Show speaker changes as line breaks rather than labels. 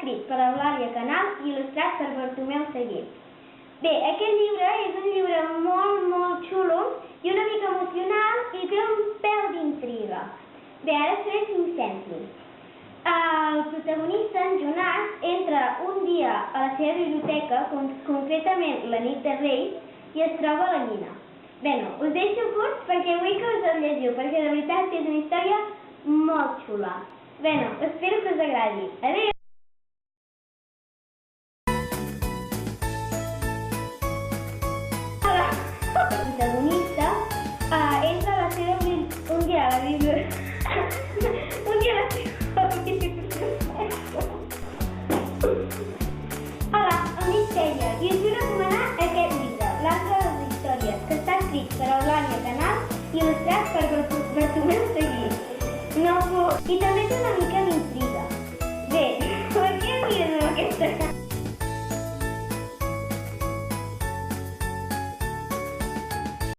escrit per Eulàlia Canal i il·lustrat per Bartomeu Seguer. Bé, aquest llibre és un llibre molt xulo i una mica emocional i té un pèl d'intriga. Bé, ara seré cinc-cèntims. El protagonista, en Jonàs, entra un dia a la seva biblioteca, concretament la nit de Reis, i es troba a la mina. Bé, no, us deixo curt perquè vull que us el llegiu, perquè de veritat és una història molt xula. Bé, no, espero que us agradi. Adéu! El protagonista entra a la seva un dia a la biblioteca. Hola, em dic Cèlia i us vull recomanar aquest llibre, L'Arbre de les Històries, que està escrit per Eulàlia Canal i il·lustrat per Bartomeu Seguer. No puc. I també té una mica